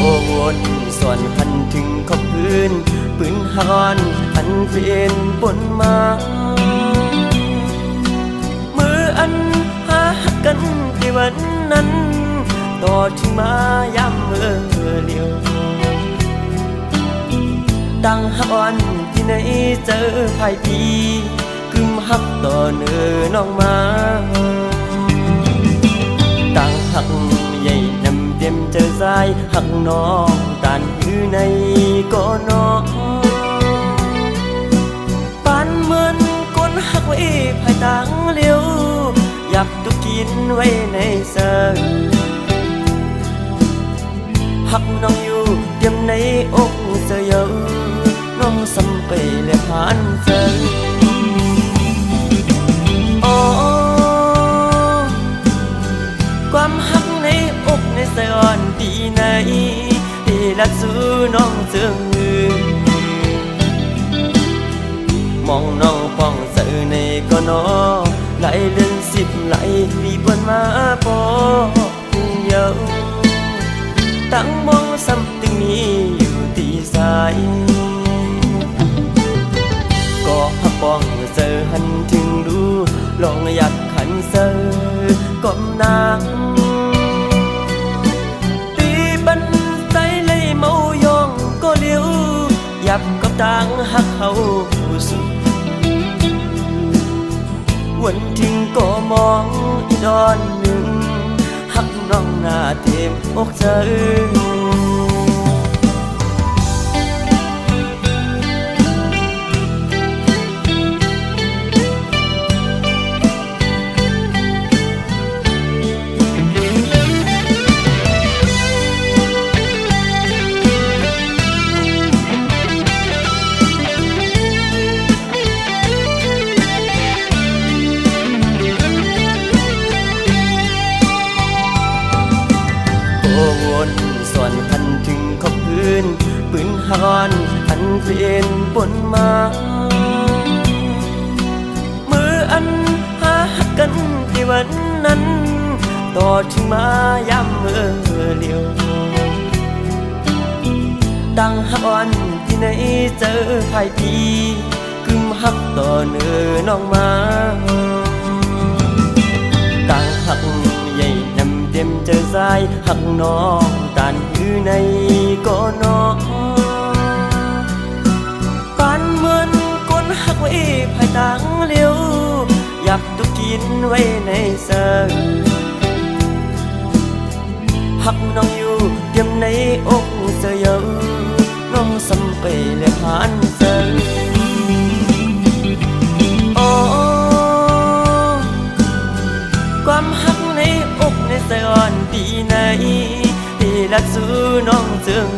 วนส่วนพันถึงขอบพื้นปืนฮอนอันเป็นปนมามืออันหากันที่วันนั้นต่อถึงมาย้ำเมื่อเลียวตั้งฮักอ่อนที่ไหนเจอภายปีกึมฮักต่อเนื้อน้องมาตั้งฮักใหญ่นำเต็มเจอสายฮักน้องตานอยู่ในก็น้องปานเหมือนก้นฮักไว้ภายตั้งเลี้ยวอยากตุกกินไว้ในเสือฮักน้องอยู่เตรียมในอกเสือเยอะน้องสัมไปและผ่านเจอความฮักในอกในสยอนปีไหนที่รักสู้น้องเจืองมองน้องป้องเสือในก็นอไหลเลื่อน10ไหลปีบนมาปอเยอะตั้งมองซ้ำตึงนี้อยู่ตีสายก็ฮักป้องเสือหันถึงดูลองอยากขันเสือก้มนางตีบันใจเลยเมายองก็เลี้ยวยับกับต่างฮักเขาสุดวันทิ้งก็มองอีดอนหนึ่งฮักน้องหน้าเต็มอกเธอวนส่วนพันถึงขอบพื้นปืนฮอนอันเป็นปนมามืออันหากันที่วันนั้นต่อถึงมาย้ำเมื่อเลียวตั้งฮักอ่อนที่ไหนเจอภายปีกึมฮักต่อเนื้อน้องมาตั้งฮักใหญ่นำเต็มเจอสายฮักน้องตานอยู่ในก็น้องปานเหมือนก้นฮักไว้ภายตั้งเลี้ยวอยากตุกกินไว้ในเสือฮักน้องอยู่เตรียมในอกเสือเยอะน้องสัมไปและผ่านเสือความฮักในอกในสยอนปีไหนที่รักสู้น้องเจือง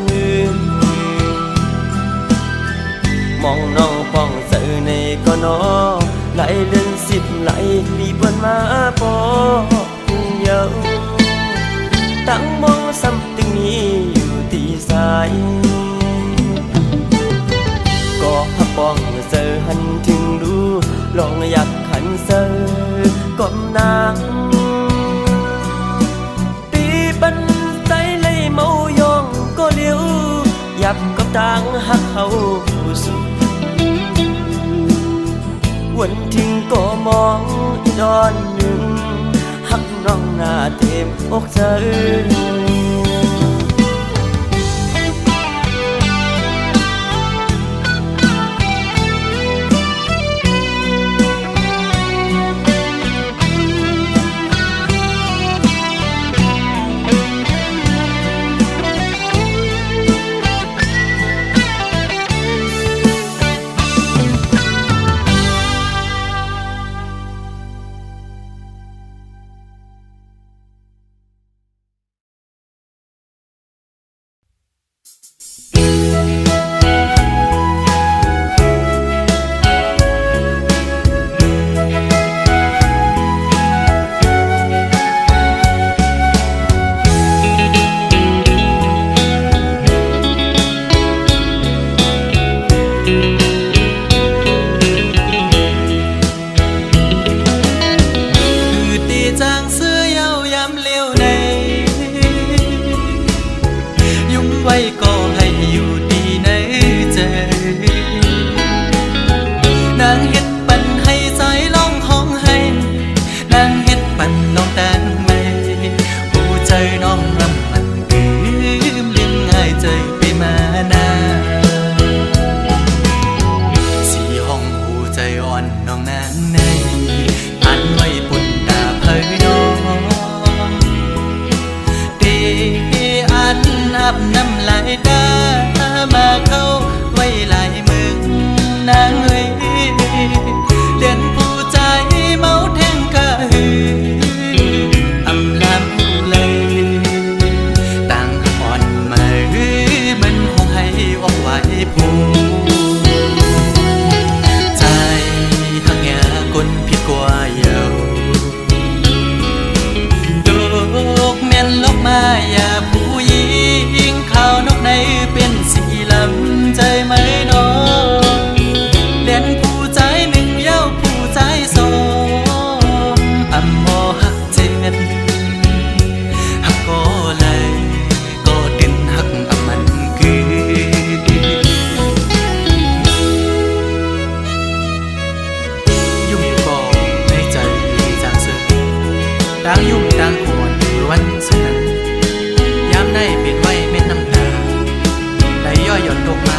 มองน้องป้องเสือในก็นอไหลเลื่อน10ไหลปีบนมาปอเยอะตั้งมองซ้ำตึงนี้อยู่ตีสายก็ฮักป้องเสือหันถึงดูลองอยากขันเสือก้มนางตีบันใจเลยเมายองก็เลี้ยวยับกับต่างฮักเขาสุดวันทิ้งก็มองอีดอนหนึ่งฮักน้องหน้าเต็มอกเธอ ไว้ก็ให้อยู่ดีในใจนางเฮ็ดปันให้ใจร้องห้องให้นางเฮ็ดปันน้องแต่งไม่หูใจน้องน้ำมันลืมง่ายใจไปมานาสีห้องหูใจอ่อนน้องนางในอันไว้ปุ่นตาเพยน้องเดอันอาบน้ำลายตามาเข้าไว้หลายมึงนางเอ้ยเลียนผู้ใจเมาแทงกะหืออำลำเลยต่างอ่อนมามันคงให้ออกไว้ผู้ใจหักยากลผิดกว่าเยาดอกแม่นลบมาอย่าผู้หญิงข้าวนกในเป็นสีลำใจไหมน้องเลียนผู้ใจหนึ่งเย้าผู้ใจสองอำมอหักเจ็ดหักก็เลยก็ดินหักอำมันคือยุ่งก่อในใจจางเสือต่างยุ่งต่างขวนวันสุนันยามได้เปลี่ยนไว้เม็ดน้ำตาไหลย่อยหย่อนตกมา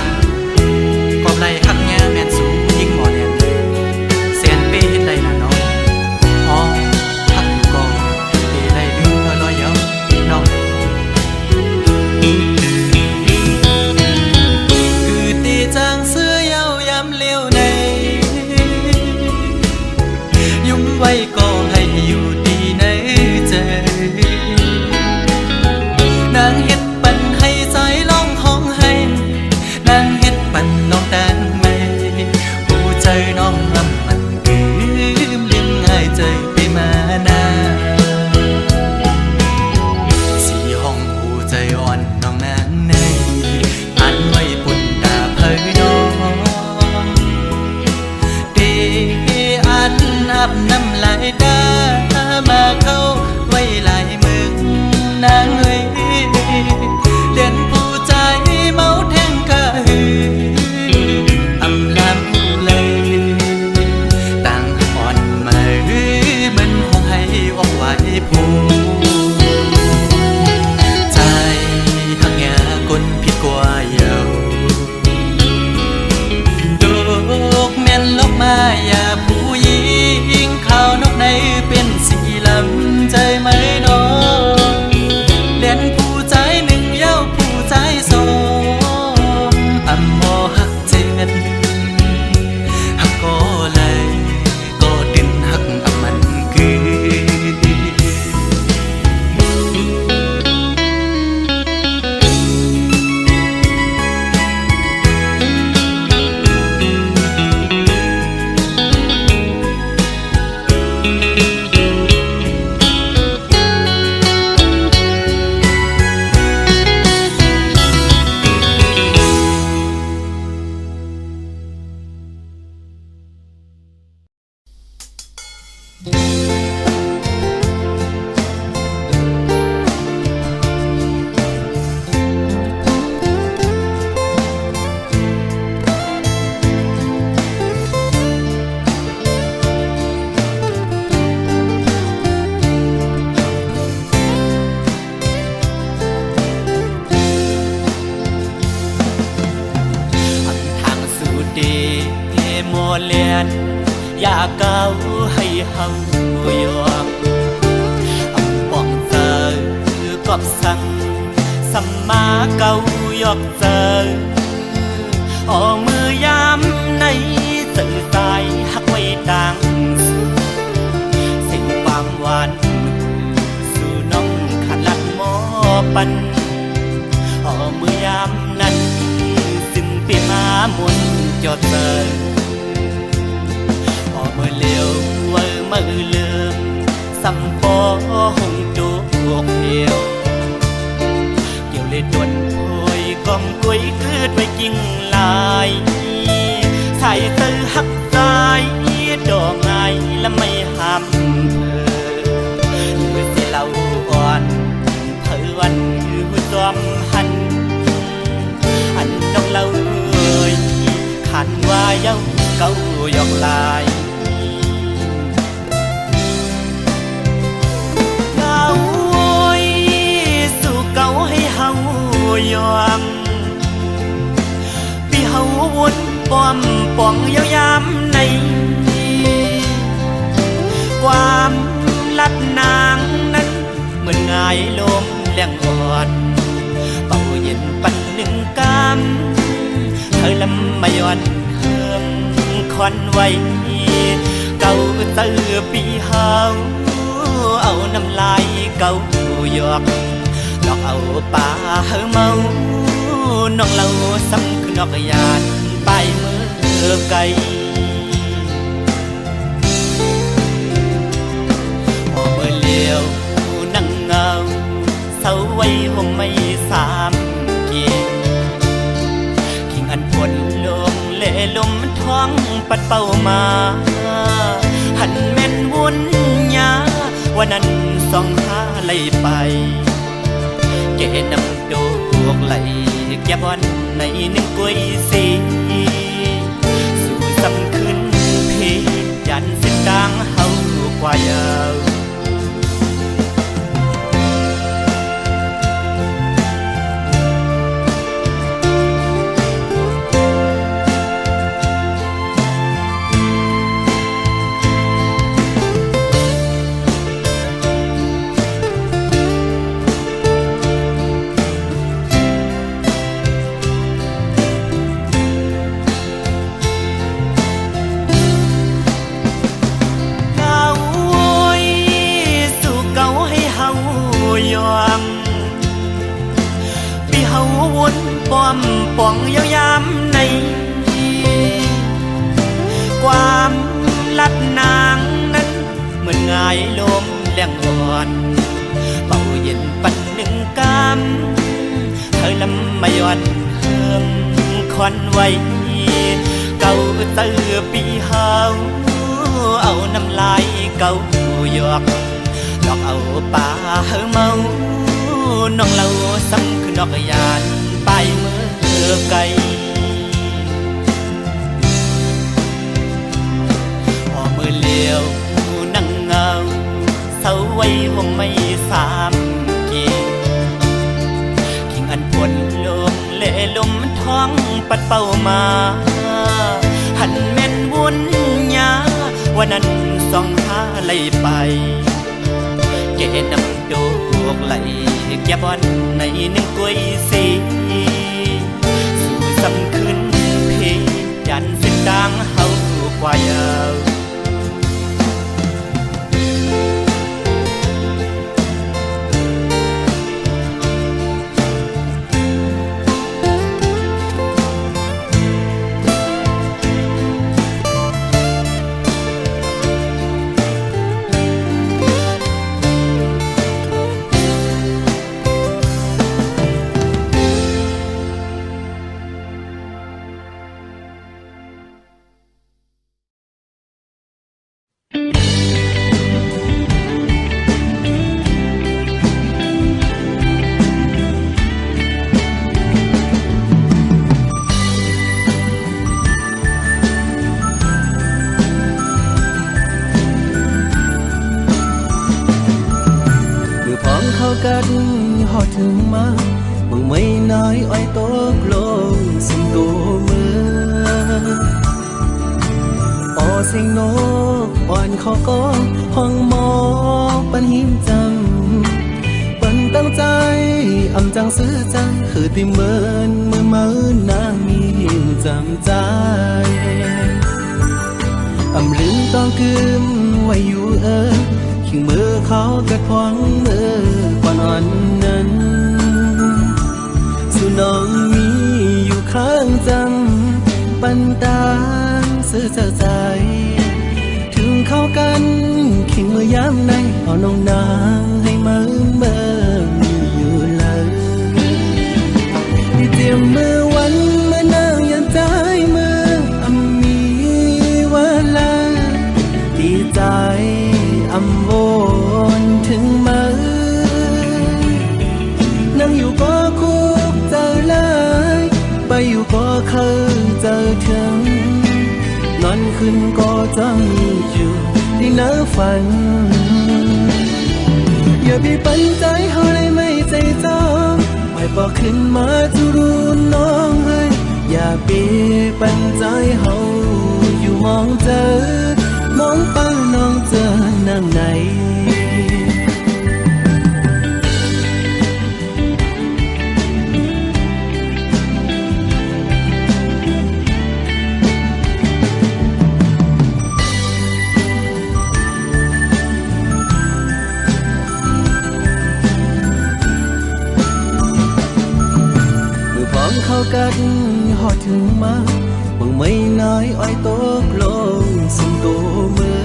กอบไหลหักแง่แม่นสูงยิ่งหมอแน่นแสนเป้เฮ็ดได้ล่ะน้องอ๋อหักอยู่ก่อเป้ได้ลืมลอยเย้าน้องคือตีจางเสื้อเย้ายามเลี้ยวในยุ่มไว้ก็ให้อยู่ดีในใจนางเฮ็ดปันให้ใจร้องห้องให้นางเฮ็ดปันน้องแต่งไม่หูใจน้องลำมันลืมง่ายใจไปมานาสีห้องหูใจอ่อนน้องนางในอันไว้ปุ่นตาเพยน้องเดอันอาบน้ำลายตามาเข้าไว้หลายมึงนางเอ้ยเลียนผู้ใจเมาแทงกะหืออำลำเลยต่างอ่อนมามันคงให้ออกไว้ผู้ใจหักแง่กลผิดกว่าเยาดอกแม่นลบมาอย่าผู้หญิงข้าวนกในเป็นสีลำใจไหมน้องเลียนผู้ใจหนึ่งเย้าผู้ใจสองอำมอหักเจ็ดหักก็เลยก็ดินหักอำมันคือ เลียนอยากเก้าให้เฮายอมอำป้องเจอกอบสั่งสัมมาเก้ายอกเจออมือยามในสื่อสายหักไว้ต่างสิ่งความหวานสู่น้องขัดลัดหมอปันมือยามนั้นสิ้นปีมามุนจอดเจอมือเลี้ยวมือลืมสัมปอหงจูกเดียวเกี่ยวเลยดวนโอยกอมกุยคืดไว้กิ่งลายใส่ตื้อหักใจดอกไงและไม่ห้ามเธอเลือดเสียเหล่าอ่อนเธอวันคือจอมหัน เย้าเก้าหยอกลายเก้าโอยสู่เก้าให้เฮายอมปีเฮาวนป้อมป่องยาวยามในความลัดนางนั้นเหมือนง่ายลมแรงอ่อนเป่าเย็นปันหนึ่งกำเธอลำมาย้อนเฮิมควันไว้เก่าเตือปีเฮาเอาน้ำลายเก่าหยอกหลอกเอาป่าเฮอเมาน้องเราซ้ำคือนอกยานไปมือไกลเลี้ยวนั่งเงาเสาไว้ห่มไม่สามเกียงขิงอันฝนลงเล่ลมท้องปัดเป่ามาหันแม่นวุ่นยาวันนั้นส่องหาไหลไปเกนำโดกไหลแก้บอนในหนึ่งกุ้ยสีสู่ซ้ำขึ้นเพยันเส้นดังเฮากว่ายาวป้อมป่องยาวยามในความลัดนางนั้นเหมือนง่ายลมแรงอ่อนเป่าเย็นปันหนึ่งกำเธอลำมาย้อนเฮิมควันไว้เก่าเตือปีเฮาเอาน้ำลายเก่าหยอกหลอกเอาป่าเฮอเมาน้องเราซ้ำคือนอกยานไปมือไกลพอมือเลี้ยวนั่งเงาเสาไว้ห่มไม่สามเกียงขิงอันฝนลงเล่ลมท้องปัดเป่ามาหันแม่นวุ่นยาวันนั้นส่องหาไหลไปเกนำโดกไหลแก้บอนในหนึ่งกุ้ยสีสู่ซ้ำขึ้นเพยันเส้นดังเฮากว่ายาวกันหอดถึงมามึงไม่น้อยอ้อยโตกลงสิงโตเมือออเสียงนกอ่อนขอก็ห้องหมอปันหิมจำปันตั้งใจอำจังซื้อจังคือติเมินมือมือนางมีหิมจำใจอำลืมต้องกึมไว้อยู่ขิงมือเขากระพวงมือก่อนอ่อนนั้นสุน้องมีอยู่ข้างจำปันตามซื้อเจ้าใจถึงเข้ากันขิงมือยามในเอาน้องนางให้มือเบิ่งอยู่เลยที่เตรียมมือวันเมื่อนางยันใจมืออำมีว่าลาดีใจอำโวนถึงมือนั่งอยู่ก็คุกเจอเลยไปอยู่ก็เคยเจอถึง ขึ้นก็จะมีอยู่ที่หน้าฝันอย่าไปปันใจเฮาเลยไม่ใจจองไม่บอกขึ้นมาจะรู้น้องเฮ้ยอย่าไปปันใจเฮาอยู่มองเจอมองเป้าน้องเจอนั่งไหนเข้ากันหอดถึงมาบังไม่น้อยอ้อยโตกลงสุ่มโตเมื่อ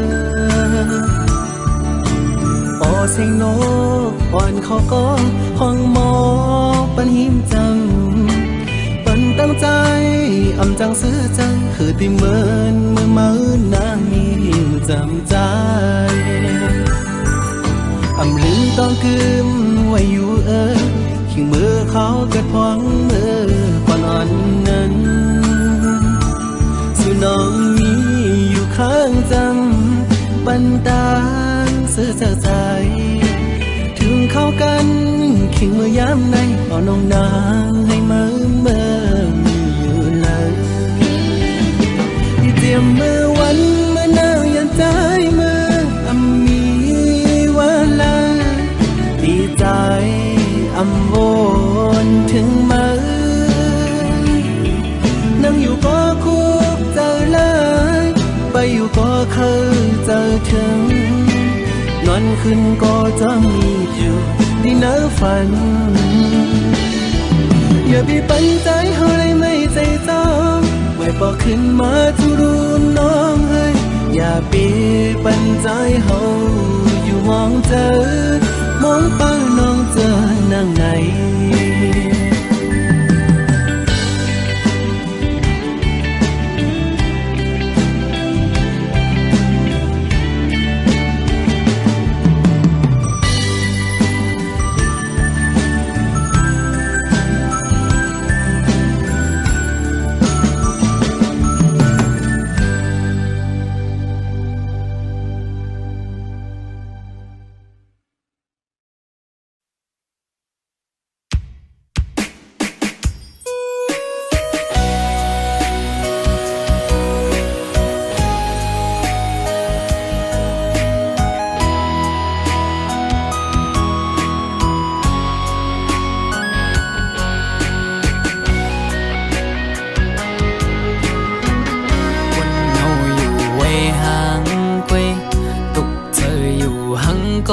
ปอเสียงนกอ่อนเขาก็ห้องหมอปันหิมจังปันตั้งใจอำจังซื้อจังคือติเหมือนเมื่อมานามีหิมจำใจอำลืมต้องกึมไว้อยู่ขิงมือเขากระพองมือก่อนอ่อนนั้นสู่น้องมีอยู่ข้างจำปันตางเสื้อเจ้าใจถึงเข้ากันขิงมือยามในเอาน้องนางให้เมื่ออยู่เลยที่เตรียมมือวันเมื่อหนาวยันใจมือมีวันละดีใจอำวนถึงมือนั่งอยู่ก็คุกเจอเลยไปอยู่ก็เคยเจอถึงนอนขึ้นก็จะมีอยู่ที่หน้าฝันอย่าไปปันใจเฮาเลยไม่ใจจองไม่บอกขึ้นมาจะรู้น้องเฮ้ยอย่าไปปันใจเฮาอยู่มองเจอมองเป้าน้องเจอนั่งไหน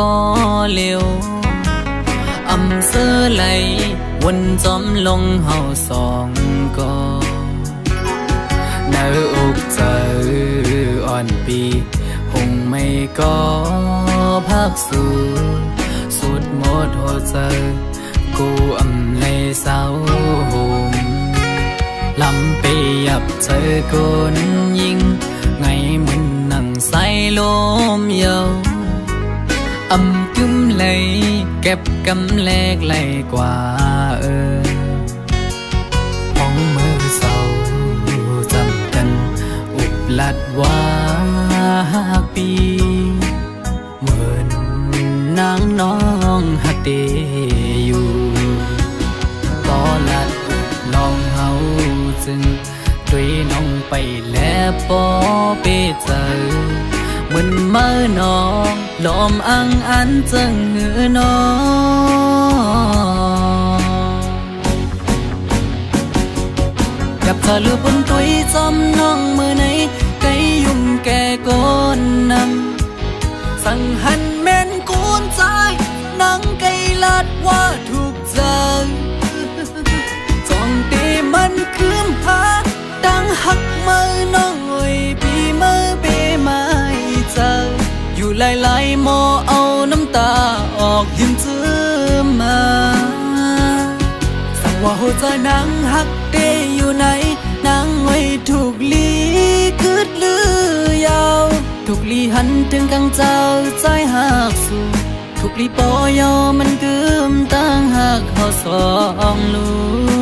ก็เร็วอำเสื้อไหลวนจอมลงเฮาสองก็เนื้ออกเจออ่อนปีหงไม่ก็พักสู่สุดหมดหัวใจกูอำเลยเศร้าห่มลำไปยับเจอคนยิงไงเหมือนนั่งใส่ลมเยาอำกึมเลยเก็บกำแลกไหลกว่าห้องมือเศร้าจำกันอุบลัดว่าปีเหมือนนางน้องหักเดอยู่ก็ลัดอุบลองเฮาจึงด้วยน้องไปแล้วปอไปเจอเหมือนเมื่อน้องลมอังอันจึงหือน้องกับเธอลือบนตุยจอมน้องมือไหนไก่ยุ่งแก่ก้นนำสั่งหันแม่นกูนใจนังไก่ลัดว่าถูกใจจ้องตีมันคืมหาดังหักมือน้องเอ้ยปีมือปีไม่เจออยู่หลายๆหมอเอาน้ำตาออกยิ้มจื้อมาสั่งว่าหัวใจนางหักเดอยู่ไหนนางไว้ถูกลีคืดลือยาวถูกลีหันถึงกังเจ้าใจหักสู่ถูกลีปอยอมันกึมตั้งหักเขาสองลูก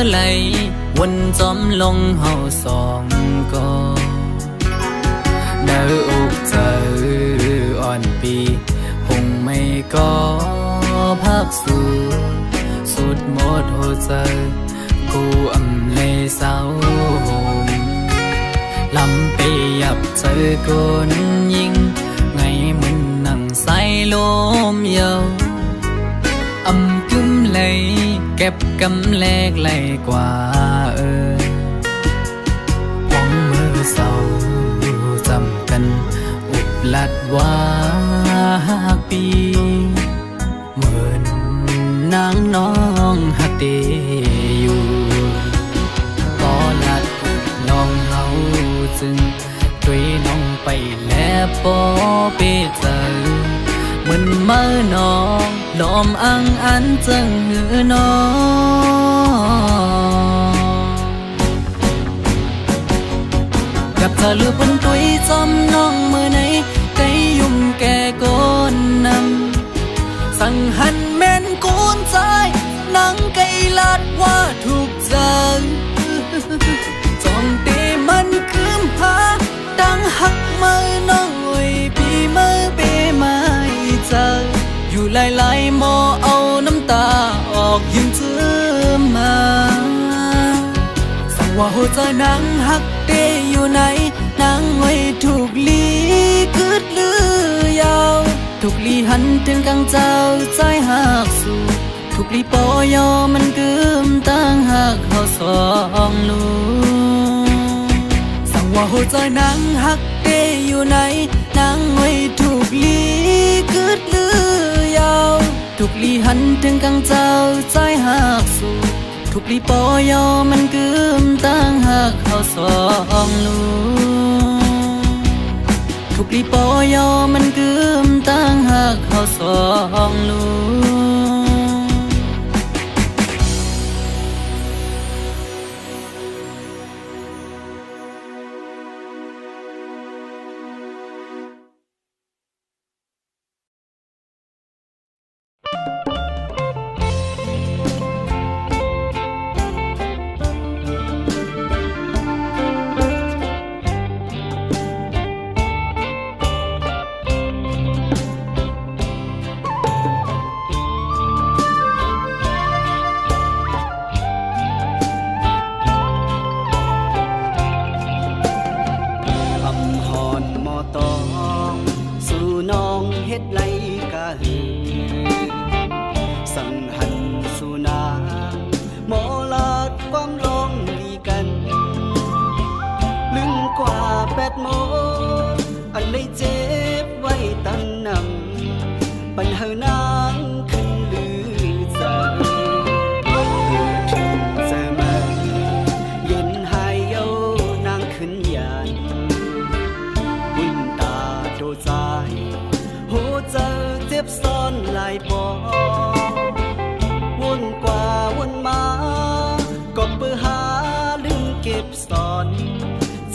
ไหลวนจอมลงเฮาสองก็เนื้ออกเจออ่อนปีคงไม่ก็พักสู่สุดหมดหัวใจกูอำในเศร้าลำไปยับเจอคนยิงไงมันนั่งใส่ลมเยาวอำกึมเลยเก็บกำแลกไหลกว่าหวังมือเศร้าจำกันอุบลัดว่าปีเหมือนนางน้องหักเดอยู่ก็ลัดลองเฮาจึงด้วยน้องไปแล้วปอเปเจอเหมือนเมื่อน้องลอมอังอันจังหือน้องกับเธอลือบนตุยจอมน้องเมื่อไหนไกยุ่มแก่ก้นนำสั่งหันแม่นกูนใจนังไกลาดว่าถูกใจจอมเตมันคืมพาดังหักมือน้องไว้ปีมือเปไม่เจออยู่หลายๆหมอเอาน้ำตาออกยืมเธอมาสั่งว่าหัวใจนางหักเตอยู่ไหนนางไว้ถูกลีกึดลือยาวถูกลีหันถึงกลางเจ้าใจหักสู่ถูกลีปอยอมันกึมตั้งหักเขาสองลูกสั่งว่าหัวใจนางหักเตอยู่ไหนนางไว้ถูกลีกึดลือยาวถูกลีหันถึงกลางเจ้าใจหักสู่ถูกลีปอยอมันกึมตั้งหักเขาสองลูกถูกลีปอยอมันกึมตั้งหักเขาสองลูก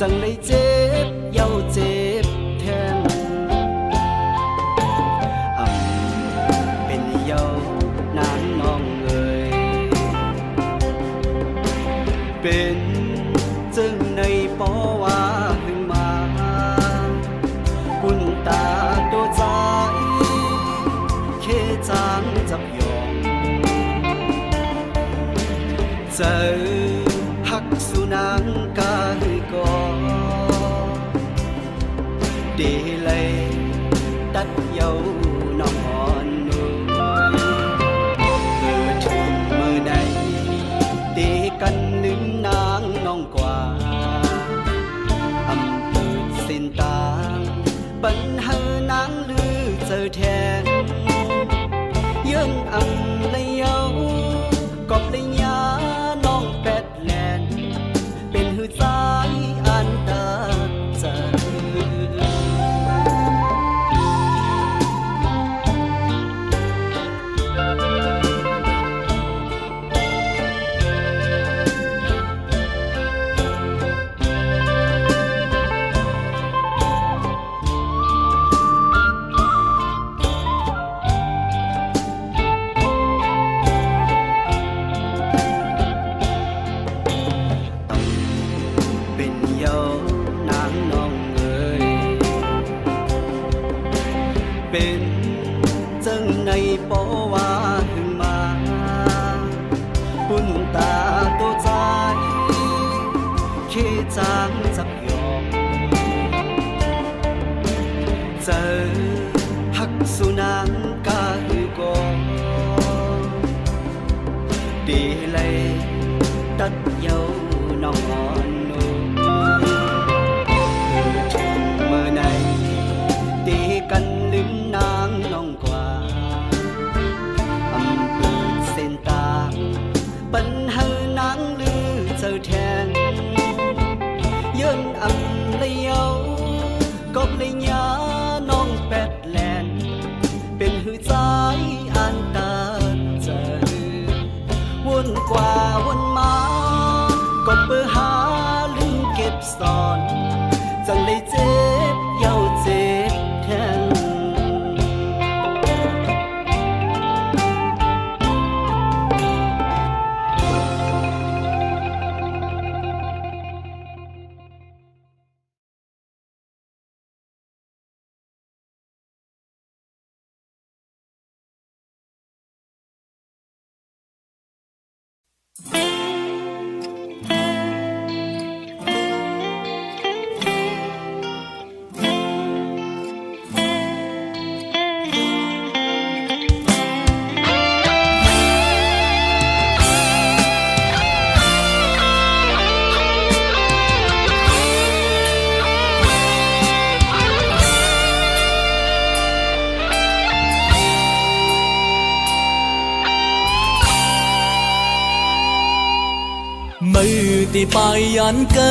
จังเลยเจ็บเย้าเจ็บแทนเป็นเย้านางน้องเอ่ยเป็นจึงในปอว่าหึงมาคุณตาตัวใจเคจางจับยองเจอหักสุนังกาหือกอเดเลยตัดเย้านองอ่อนนุ่มเกิดถึงเมื่อใดเดกันลืมนางน้องกว่าอำเภอเส้นตางปัญหานางลือเจอแทนยืนอำเลยเย้ากอบเลยยาน้องแปดแลนเป็นหือสายอันตาเจอ เป็นเยานางน้องเอ๋ยเป็นจังในปอว่าหึงมาปุ่นตาตัวใจเคจางจับยอมเจอหักสุนางกาหือกองดีเลยตัดเยาน้องอ่อนนุ่มถึงเมื่อไหนตีกันลืมนางน้องกว่าอำเภอเส้นตางปัญหานางลือเจ้าแทนย้อนอำเลยเยากบเลยยาน้องแปดแลนเป็นหือใจอันตาเจอวนกว่าวนมาก็เปิดหาลืมเก็บซ่อนจังเลยเจ็บเย้าเจ็บแทนมือที่ปลายยันไกล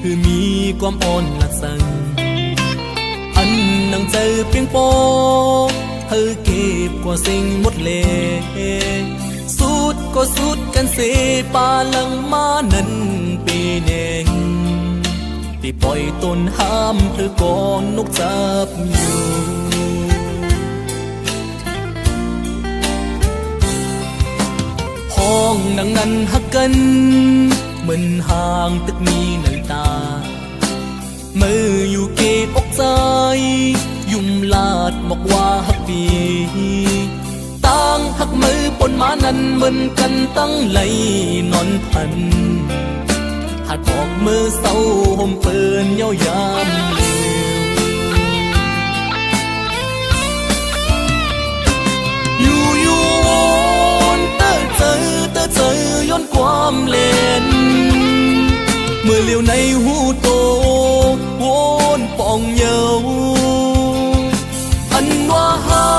คือมีความอ่อนละสังอันนังเจอเพียงปอเธอเก็บกว่าสิ่งหมดเลยสุดก็สุดกันเสปาลังมานั้นปีเน่งที่ปล่อยตนห้ามเธอก่อนนกจับอยู่ห้องดังนั้นหักกันเหมือนห่างตึกมีหนึ่งตามืออยู่เก็บอกใจยุ่มลาดบอกว่าหักปีตั้งหักมือปนมานั้นเหมือนกันตั้งไหลนอนพันหัดบอกมือเศร้าห่มเปินเย้ายามเร็วอยู่เจอย้อนความเล่นเมื่อเลี้ยวในหูโตวนป่องเยาอันว่าหั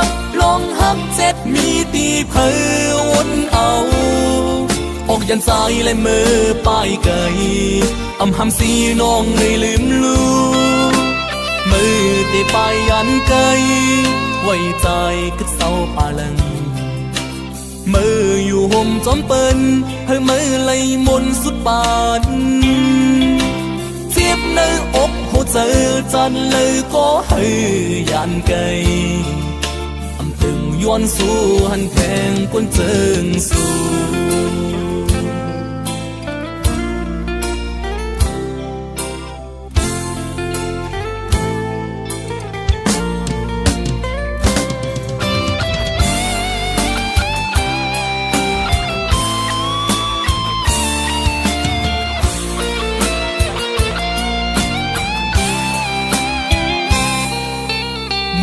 กลองหักเจ็ดมีตีเพอวนเอาออกยันสายและมือป้ายไก่อำหำสีน้องในลืมลูมือตีป้ายยันไก่ไว้ใจกึดเศร้าปาลังมืออยู่ห่มจอมเปิ้นเฮ้ยมือไหลมนสุดปานเจ็บในอกหัวใจจันเลยก็ให้ยานไกลอำตึงย้อนสู้หันแทงกวนเจิงสู้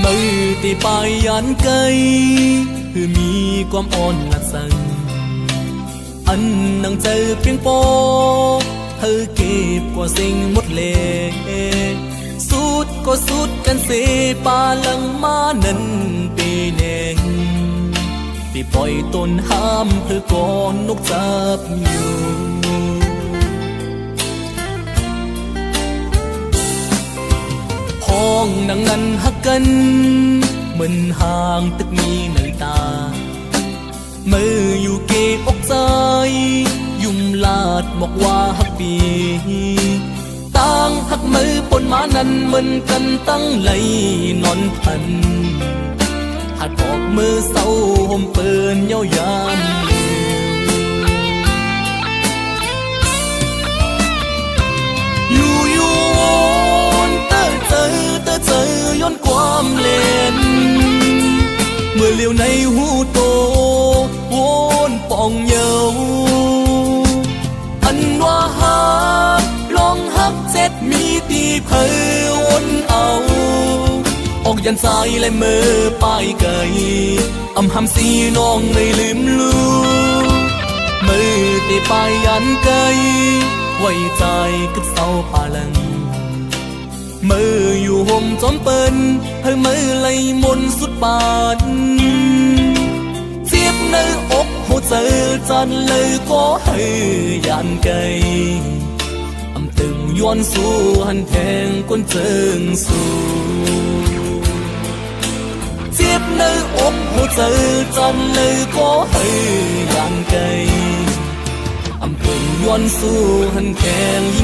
มือที่ปลายยันไกลคือมีความอ่อนละสังอันนังเจอเพียงปอเธอเก็บกว่าสิ่งหมดเลยสุดก็สุดกันเสปาลังมานั้นปีแน่งที่ปล่อยตนห้ามเธอก่อนนกจับอยู่ห้องดังนั้นหักกันเหมือนห่างตึกมีหนึ่งตามืออยู่เก็บอกใจยุ่มลาดบอกว่าหักปีตั้งหักมือปนมานั้นเหมือนกันตั้งไหลนอนพันหัดบอกมือเศร้าห่มเปินเย้ายาม นความเล่นเมื่อเลี้ยวในหูโตโวนป่องเยาอันว่าฮักลองฮักเจ็ดมีตีเพอวนเอาออกยันสายและมือป้ายไก่อำหำสีน้องในลืมลูมือตีป้ายยันไก่ไว้ใจกับเสาป่าลังมืออยู่ห่มจอมเปิ้นให้มือไหลมนสุดปานเจ็บในอกหัวใจจันเลยก็ให้ยันไก่อำตึงย้อนสู้หันแทงก้นเจิงสู้เจ็บในอกหัวใจจันเลยก็ให้ยันไก่อำตึงย้อนสู้หันแทงยิ่ง